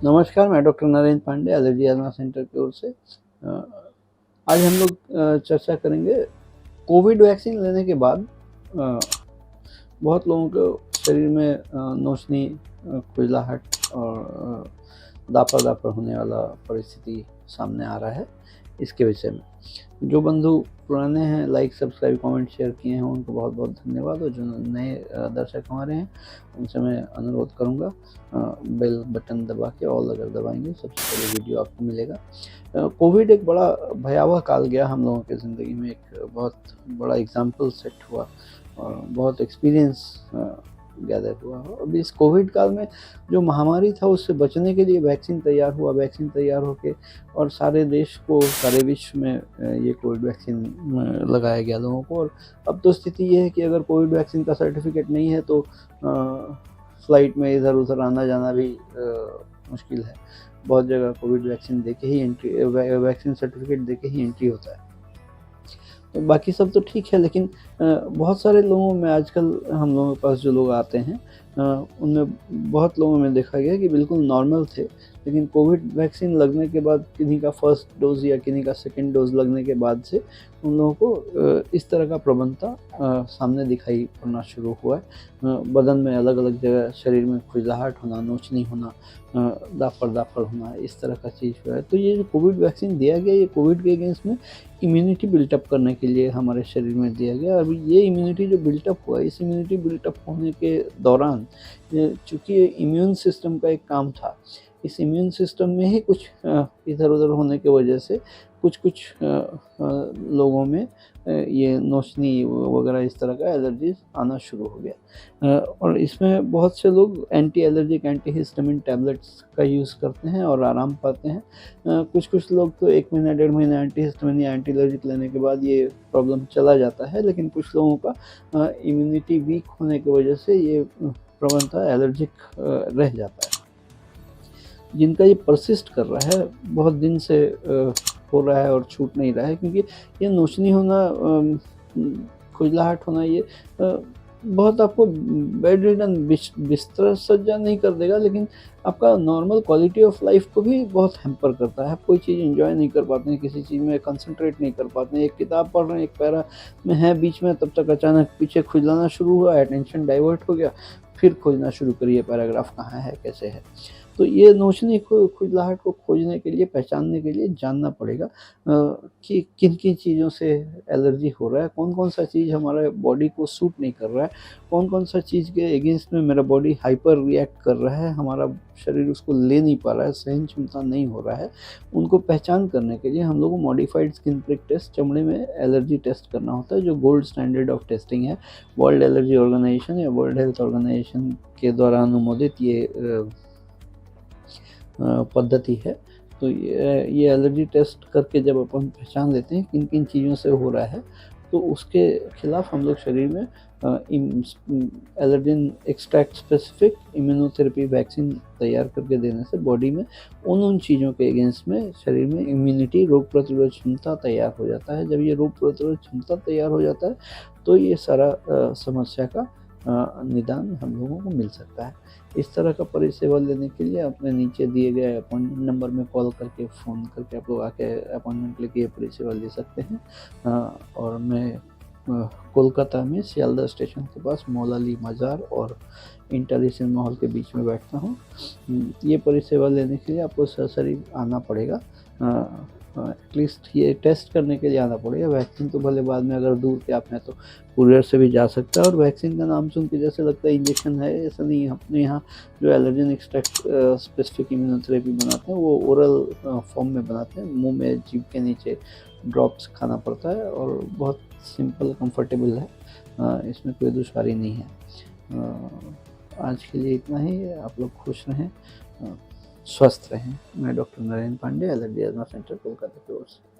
नमस्कार, मैं doctor Narendra Pandey, allergy asthma centre की ओर से। आज हम लोग चर्चा करेंगे कोविड वैक्सीन लेने के बाद बहुत लोगों को शरीर में नोचनी, खुजलाहट और दापर-दापर होने वाला परिस्थिति सामने आ रहा है। इसके विषय में जो बंधु पुराने हैं, लाइक, सब्सक्राइब, कमेंट, शेयर किए हैं, उनको बहुत-बहुत धन्यवाद। और जो नए दर्शक हमारे हैं, उनसे मैं अनुरोध करूँगा बेल बटन दबा के ऑल अगर दबाएँगे सबसे पहले वीडियो आपको मिलेगा। कोविड एक बड़ा भयावह काल गया हम लोगों की ज़िंदगी में, एक बहुत बड़ा एग्ज़ाम्पल सेट हुआ और बहुत एक्सपीरियंस गैदर हुआ। अब इस कोविड काल में जो महामारी था उससे बचने के लिए वैक्सीन तैयार हुआ। वैक्सीन तैयार होके और सारे देश को, सारे विश्व में ये कोविड वैक्सीन लगाया गया लोगों को। और अब तो स्थिति ये है कि अगर कोविड वैक्सीन का सर्टिफिकेट नहीं है तो फ्लाइट में इधर-उधर आना-जाना भी मुश्किल है। बहुत जगह कोविड वैक्सीन देके ही एंट्री, वैक्सीन सर्टिफिकेट देके ही एंट्री होता है। तो बाकी सब तो ठीक है, लेकिन बहुत सारे लोगों में आजकल हम लोगों के पास जो लोग आते हैं उनमें बहुत लोगों में देखा गया कि बिल्कुल नॉर्मल थे, लेकिन कोविड वैक्सीन लगने के बाद किन्हीं का फर्स्ट डोज़ या किन्हीं का सेकंड डोज़ लगने के बाद से उन लोगों को इस तरह का प्रवणता सामने दिखाई पड़ना शुरू हुआ है। बदन में अलग-अलग जगह शरीर में खुजलाहट होना, नोचनी होना, दापर-दापर होना, इस तरह का चीज़ हुआ है। तो ये जो कोविड वैक्सीन दिया गया, ये कोविड के अगेंस्ट में इम्यूनिटी बिल्टअप करने के लिए हमारे शरीर में दिया गया। अभी ये इम्यूनिटी जो बिल्टअप हुआ, इस इम्यूनिटी बिल्टअप होने के दौरान चूँकि ये इम्यून सिस्टम का एक काम था, इस इम्यून सिस्टम में ही कुछ इधर-उधर होने की वजह से कुछ लोगों में ये नोचनी वगैरह इस तरह का एलर्जीज़ आना शुरू हो गया। और इसमें बहुत से लोग anti allergic, anti histamine tablets का यूज़ करते हैं और आराम पाते हैं। कुछ लोग तो 1 महीना, डेढ़ महीना एंटी हिस्टामिन या एंटी एलर्जिक लेने के बाद ये प्रॉब्लम चला जाता है, लेकिन कुछ लोगों का इम्यूनिटी वीक होने की वजह से ये प्रवणता एलर्जिक रह जाता है। जिनका ये परसिस्ट कर रहा है, बहुत दिन से हो रहा है और छूट नहीं रहा है, क्योंकि ये नोचनी होना, खुजलाहट होना, ये बहुत आपको बेड रिडन बिस्तर सज्जा नहीं कर देगा, लेकिन आपका नॉर्मल क्वालिटी ऑफ लाइफ को भी बहुत हैम्पर करता है। आप कोई चीज़ एंजॉय नहीं कर पाते हैं, किसी चीज़ में कंसंट्रेट नहीं कर पाते हैं। एक किताब पढ़ रहे हैं, एक पैरा में हैं बीच में, तब तक अचानक पीछे खुजलाना शुरू हुआ, अटेंशन डाइवर्ट हो गया, फिर खोजना शुरू करिए पैराग्राफ कहाँ है, कैसे है। तो ये नोचनी खुजलाहट को खोजने के लिए, पहचानने के लिए जानना पड़ेगा कि किन-किन चीज़ों से एलर्जी हो रहा है, कौन-कौन सा चीज़ हमारे बॉडी को सूट नहीं कर रहा है, कौन-कौन सा चीज़ के अगेंस्ट में मेरा बॉडी हाइपर रिएक्ट कर रहा है, हमारा शरीर उसको ले नहीं पा रहा है, सहन क्षमता नहीं हो रहा है। उनको पहचान करने के लिए हम लोग को मॉडिफाइड स्किन प्रिक टेस्ट, चमड़े में एलर्जी टेस्ट करना होता है, जो गोल्ड स्टैंडर्ड ऑफ टेस्टिंग है। वर्ल्ड एलर्जी ऑर्गेनाइजेशन या वर्ल्ड हेल्थ ऑर्गेनाइजेशन के द्वारा अनुमोदित ये पद्धति है। तो ये एलर्जी टेस्ट करके जब अपन पहचान लेते हैं किन-किन चीज़ों से हो रहा है, तो उसके खिलाफ हम लोग शरीर में allergen extract specific immunotherapy vaccine तैयार करके देने से बॉडी में उन चीज़ों के अगेंस्ट में शरीर में इम्यूनिटी, रोग प्रतिरोध क्षमता तैयार हो जाता है। जब ये रोग प्रतिरोध क्षमता तैयार हो जाता है, तो ये सारा समस्या का निदान हम लोगों को मिल सकता है। इस तरह का परिसेवा लेने के लिए अपने नीचे दिए गए अपॉइंटमेंट नंबर में कॉल करके, फ़ोन करके आप लोग आके अपॉइंटमेंट लेके ये परिसेवा ले सकते हैं। और मैं कोलकाता में सियालदह स्टेशन के पास मौलाली मज़ार और इंटर सिनेमा हॉल के बीच में बैठता हूँ। ये परिसेवा लेने के लिए आपको सशरीर आना पड़ेगा। एटलीस्ट ये टेस्ट करने के लिए आना पड़ेगा। वैक्सीन तो भले बाद में अगर दूर के आप हैं तो कुरियर से भी जा सकता है। और वैक्सीन का नाम सुन के जैसे लगता है इंजेक्शन है, ऐसा नहीं है। अपने यहाँ जो एलर्जन एक्सट्रैक्ट स्पेसिफिक इम्यूनोथेरेपी बनाते हैं वो ओरल फॉर्म में बनाते हैं, मुँह में जीभ के नीचे ड्रॉप्स खाना पड़ता है और बहुत सिंपल, कंफर्टेबल है। इसमें कोई दुश्वारी नहीं है। आज के लिए इतना ही। आप लोग खुश रहें, स्वस्थ रहें। मैं doctor Narendra Pandey, allergy asthma centre, Kolkata की ओर से।